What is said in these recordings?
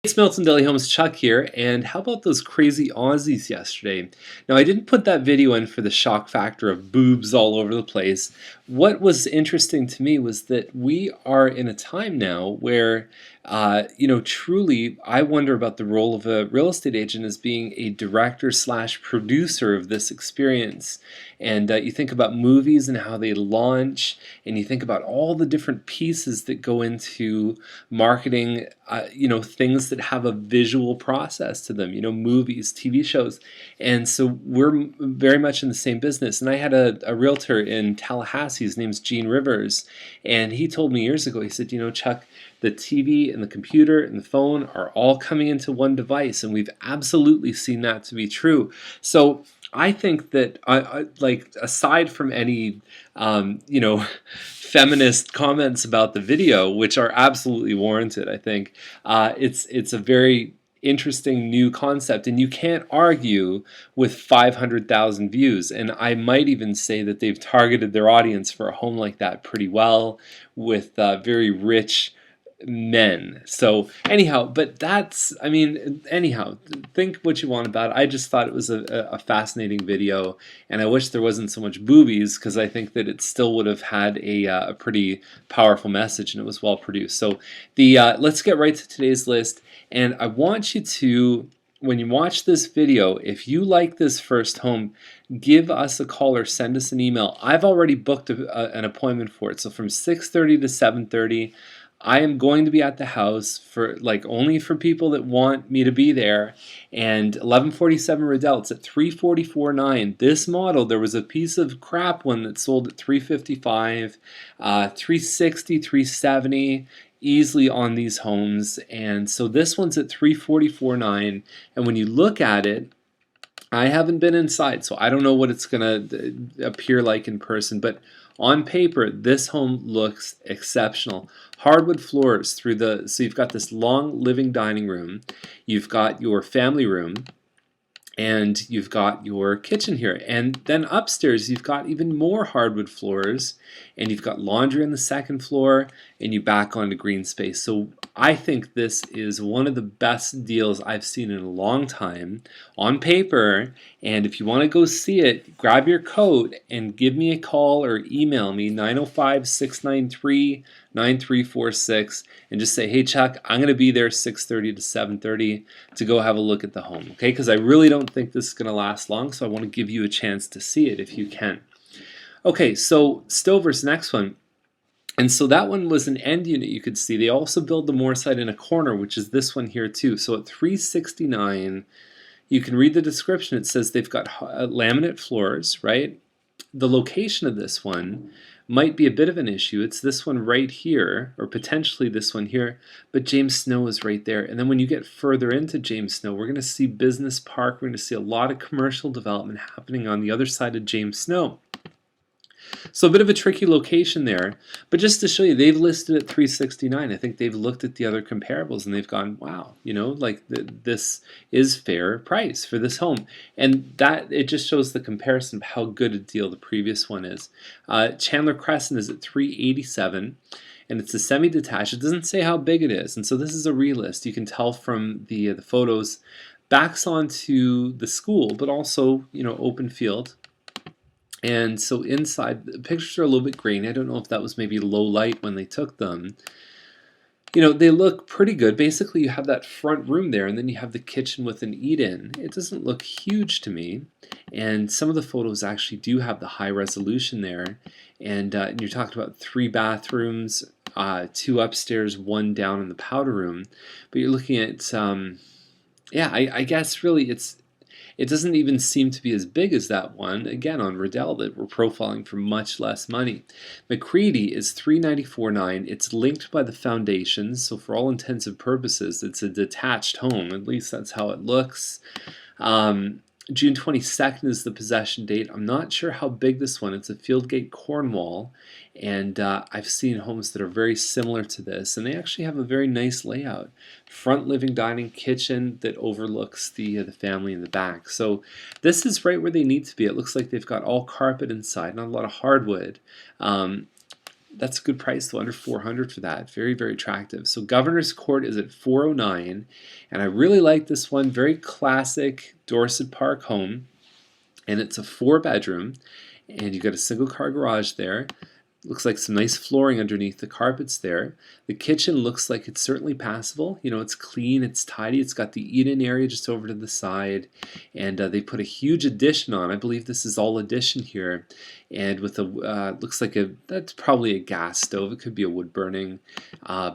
It's Milton Daily Homes, Chuck here, and how about those crazy Aussies yesterday? Now, I didn't put that video in for the shock factor of boobs all over the place. What was interesting to me was that we are in a time now where, truly, I wonder about the role of a real estate agent as being a director slash producer of this experience. And you think about movies and how they launch, and you think about all the different pieces that go into marketing, things that have a visual process to them, movies, TV shows. And so we're very much in the same business. And I had a realtor in Tallahassee, his name's Gene Rivers, and he told me years ago, he said, Chuck, the TV and the computer and the phone are all coming into one device, and we've absolutely seen that to be true. So I think that, aside from any, feminist comments about the video, which are absolutely warranted, I think it's a very interesting new concept, and you can't argue with 500,000 views. And I might even say that they've targeted their audience for a home like that pretty well, with very rich men. So anyhow, think what you want about it. I just thought it was a fascinating video, and I wish there wasn't so much boobies, because I think that it still would have had a pretty powerful message, and it was well produced. So let's get right to today's list, and I want you to, when you watch this video, if you like this first home, give us a call or send us an email. I've already booked an appointment for it, so from 6:30 to 7:30. I am going to be at the house for only for people that want me to be there. And 1147 Riddell, it's at 344.9. This model, there was a piece of crap one that sold at 355, 360, 370 easily on these homes. And so this one's at 344.9. And when you look at it, I haven't been inside, so I don't know what it's going to appear like in person, but on paper, this home looks exceptional. Hardwood floors so you've got this long living dining room, you've got your family room, and you've got your kitchen here. And then upstairs, you've got even more hardwood floors, and you've got laundry on the second floor, and you back onto green space. So I think this is one of the best deals I've seen in a long time on paper. And if you want to go see it, grab your coat and give me a call or email me, 905-693-9346, and just say, hey Chuck, I'm going to be there 6:30 to 7:30 to go have a look at the home, okay? Because I really don't think this is going to last long, so I want to give you a chance to see it if you can. Okay, so Stover's next one. And so that one was an end unit, you could see. They also build the Moorside in a corner, which is this one here too. So at 369, you can read the description. It says they've got laminate floors, right? The location of this one might be a bit of an issue. It's this one right here, or potentially this one here, but James Snow is right there. And then when you get further into James Snow, we're going to see Business Park. We're going to see a lot of commercial development happening on the other side of James Snow. So a bit of a tricky location there, but just to show you, they've listed at 369. I think they've looked at the other comparables and they've gone, wow, this is fair price for this home. And that, it just shows the comparison of how good a deal the previous one is. Chandler Crescent is at 387. And it's a semi-detached. It doesn't say how big it is, and so this is a relist. You can tell from the photos. Backs onto the school, but also open field. And so inside, the pictures are a little bit grainy. I don't know if that was maybe low light when they took them. They look pretty good. Basically, you have that front room there, and then you have the kitchen with an eat-in. It doesn't look huge to me. And some of the photos actually do have the high resolution there. And you're talking about 3 bathrooms, 2 upstairs, 1 down in the powder room. But you're looking at, I guess really it doesn't even seem to be as big as that one, again, on Riddell, that we're profiling for much less money. McCready is 394.9. It's linked by the foundations, so for all intents and purposes, it's a detached home. At least that's how it looks. June 22nd is the possession date. I'm not sure how big this one. It's a Fieldgate, Cornwall, and I've seen homes that are very similar to this, and they actually have a very nice layout. Front living, dining, kitchen that overlooks the family in the back. So this is right where they need to be. It looks like they've got all carpet inside, not a lot of hardwood. That's a good price though, under 400 for that. Very, very attractive. So Governor's Court is at 409, and I really like this one. Very classic Dorset Park home, and it's a 4-bedroom, and you've got a single car garage there. Looks like some nice flooring underneath the carpets there. The kitchen looks like it's certainly passable. You know, it's clean, it's tidy. It's got the eat-in area just over to the side, and they put a huge addition on. I believe this is all addition here, and with a looks like that's probably a gas stove. It could be a wood burning.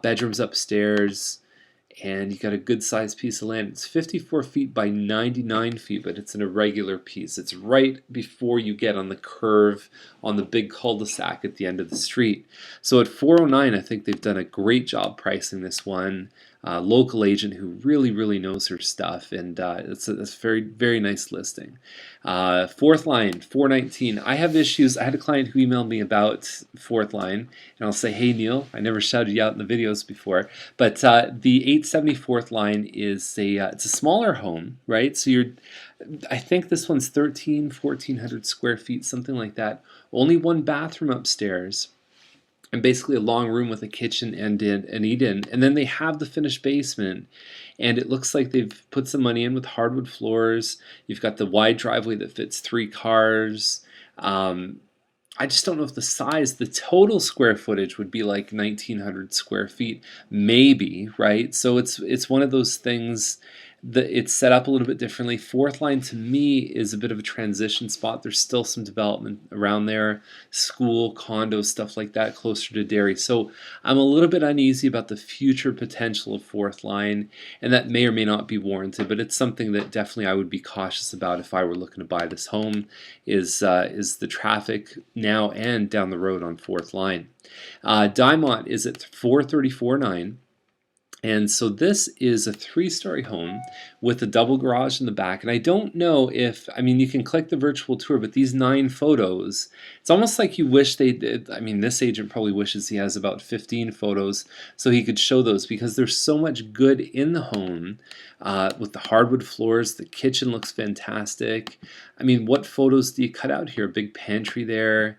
Bedrooms upstairs. And you got a good sized piece of land. It's 54 feet by 99 feet, but it's an irregular piece. It's right before you get on the curve on the big cul-de-sac at the end of the street. So at 409, I think they've done a great job pricing this one. Local agent who really, really knows her stuff, and it's a very, very nice listing. Fourth line, 419. I have issues. I had a client who emailed me about Fourth line, and I'll say, hey Neil, I never shouted you out in the videos before, but the 874th line is it's a smaller home, right? So I think this one's 1,400 square feet, something like that. Only one bathroom upstairs, and basically a long room with a kitchen and an eat-in, and then they have the finished basement, and it looks like they've put some money in with hardwood floors. You've got the wide driveway that fits 3 cars. I just don't know if the total square footage would be like 1,900 square feet, maybe, right? So it's one of those things that it's set up a little bit differently. Fourth line to me is a bit of a transition spot. There's still some development around there, school, condo, stuff like that, closer to Derry. So I'm a little bit uneasy about the future potential of Fourth line, and that may or may not be warranted, but it's something that definitely I would be cautious about if I were looking to buy this home, is the traffic now and down the road on Fourth line. Diamond is at 434.9. And so this is a 3-story home with a double garage in the back. And I don't know if, I mean, you can click the virtual tour, but these 9 photos, it's almost like you wish they did. I mean, this agent probably wishes he has about 15 photos so he could show those, because there's so much good in the home with the hardwood floors. The kitchen looks fantastic. I mean, what photos do you cut out here? Big pantry there.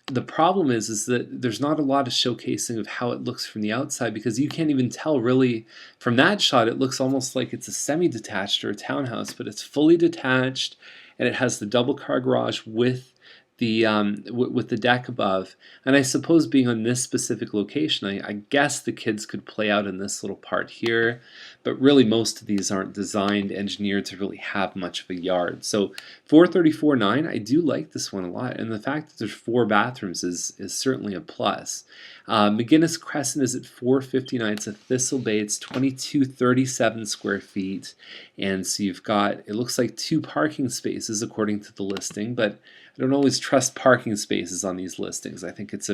The problem is that there's not a lot of showcasing of how it looks from the outside, because you can't even tell really from that shot. It looks almost like it's a semi-detached or a townhouse, but it's fully detached, and it has the double car garage with the deck above. And I suppose being on this specific location, I guess the kids could play out in this little part here, but really most of these aren't designed, engineered to really have much of a yard. So 434.9, I do like this one a lot, and the fact that there's 4 bathrooms is certainly a plus. McGinnis Crescent is at 459. It's a Thistle Bay. It's 2,237 square feet, and so you've got, it looks like 2 parking spaces according to the listing, but I don't always trust parking spaces on these listings. I think it's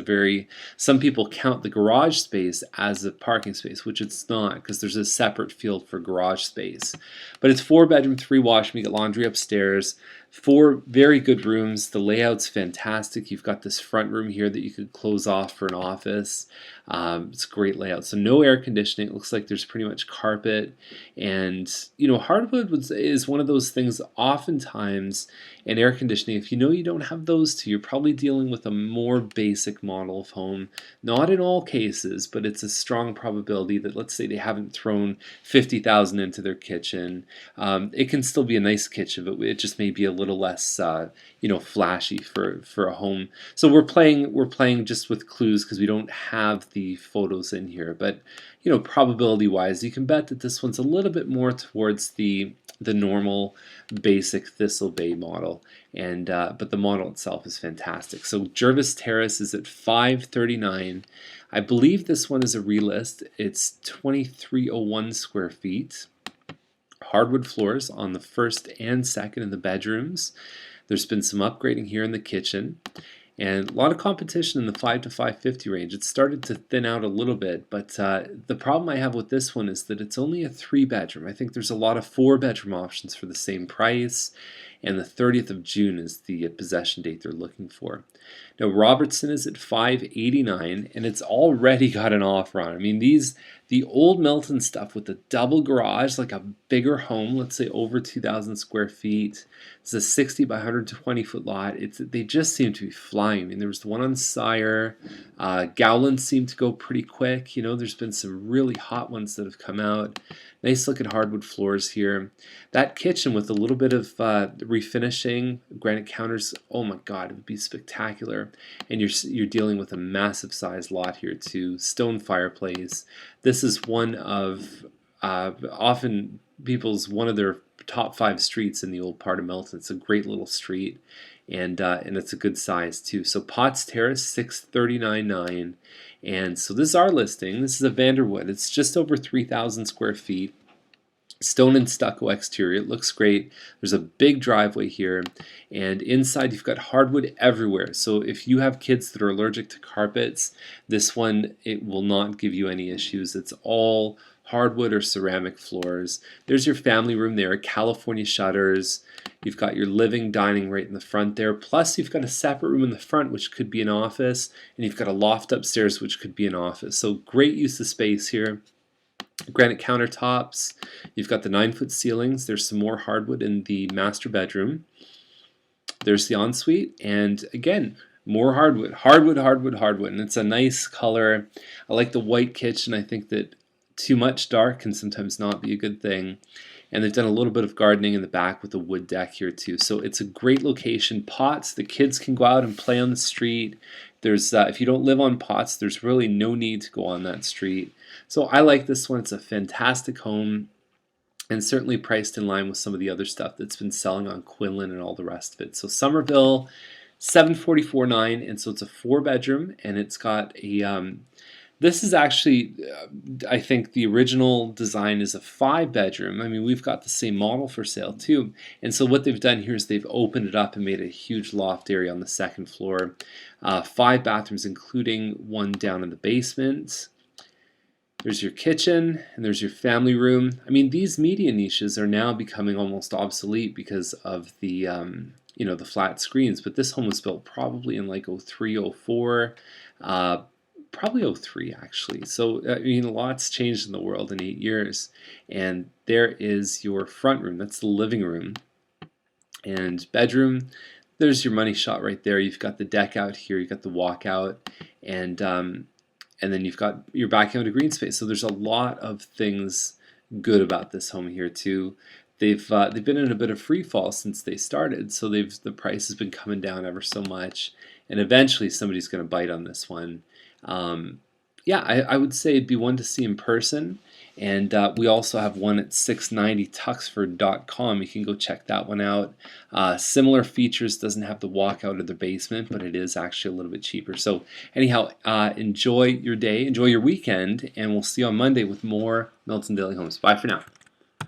some people count the garage space as a parking space, which it's not, because there's a separate field for garage space. But it's 4-bedroom, 3 washroom. You get laundry upstairs. 4 very good rooms. The layout's fantastic. You've got this front room here that you could close off for an office. It's a great layout. So no air conditioning. It looks like there's pretty much carpet. And, you know, hardwood is one of those things oftentimes, and air conditioning, if you know you don't have those two, you're probably dealing with a more basic model of home. Not in all cases, but it's a strong probability that, let's say they haven't thrown $50,000 into their kitchen. It can still be a nice kitchen, but it just may be a little less flashy for a home. So we're playing just with clues because we don't have the photos in here, but probability wise, you can bet that this one's a little bit more towards the normal basic Thistle Bay model, and but the model itself is fantastic. So Jervis Terrace is at 539. I believe this one is a relist. It's 2,301 square feet. Hardwood floors on the first and second in the bedrooms. There's been some upgrading here in the kitchen, and a lot of competition in the 5 to 550 range. It started to thin out a little bit, but the problem I have with this one is that it's only a 3-bedroom. I think there's a lot of 4-bedroom options for the same price, and the 30th of June is the possession date they're looking for. Now Robertson is at 589, and it's already got an offer on it. I mean, the old Milton stuff with the double garage, like a bigger home, let's say over 2,000 square feet. It's a 60 by 120 foot lot. They just seem to be flying. I mean, there was the one on Sire. Gowland seemed to go pretty quick. You know, there's been some really hot ones that have come out. Nice looking hardwood floors here. That kitchen with a little bit of refinishing, granite counters, oh my god, it would be spectacular. And you're dealing with a massive size lot here too. Stone fireplace. This is one of often one of their top 5 streets in the old part of Milton. It's a great little street, and it's a good size too. So Potts Terrace, 639.9. And so this is our listing. This is a Vanderwood. It's just over 3,000 square feet. Stone and stucco exterior. It looks great. There's a big driveway here, and inside you've got hardwood everywhere. So if you have kids that are allergic to carpets, this one, it will not give you any issues. It's all hardwood or ceramic floors. There's your family room there, California shutters. You've got your living, dining right in the front there. Plus you've got a separate room in the front which could be an office, and you've got a loft upstairs which could be an office. So great use of space here. Granite countertops. You've got the 9-foot ceilings. There's some more hardwood in the master bedroom. There's the ensuite, and again, more hardwood. Hardwood, and it's a nice color. I like the white kitchen. I think that too much dark can sometimes not be a good thing. And they've done a little bit of gardening in the back with a wood deck here too. So it's a great location. Potts, the kids can go out and play on the street. There's if you don't live on Potts, there's really no need to go on that street. So I like this one. It's a fantastic home, and certainly priced in line with some of the other stuff that's been selling on Quinlan and all the rest of it. So Somerville, 744.9, and so it's a 4-bedroom, and it's got a this is actually, I think the original design is a 5-bedroom. I mean, we've got the same model for sale too. And so what they've done here is they've opened it up and made a huge loft area on the 2nd floor. 5 bathrooms, including one down in the basement. There's your kitchen, and there's your family room. I mean, these media niches are now becoming almost obsolete because of the, the flat screens. But this home was built probably in like 03, 04. Probably 03 actually. So I mean, a lot's changed in the world in 8 years. And there is your front room. That's the living room and bedroom. There's your money shot right there. You've got the deck out here. You've got the walkout, and then you've got your backyard to green space. So there's a lot of things good about this home here too. They've been in a bit of free fall since they started. So the price has been coming down ever so much, and eventually somebody's going to bite on this one. Yeah, I would say it'd be one to see in person, and we also have one at 690tuxford.com. You can go check that one out. Similar features, doesn't have the walkout or the basement, but it is actually a little bit cheaper. So anyhow, enjoy your day, enjoy your weekend, and we'll see you on Monday with more Milton Daily Homes. Bye for now.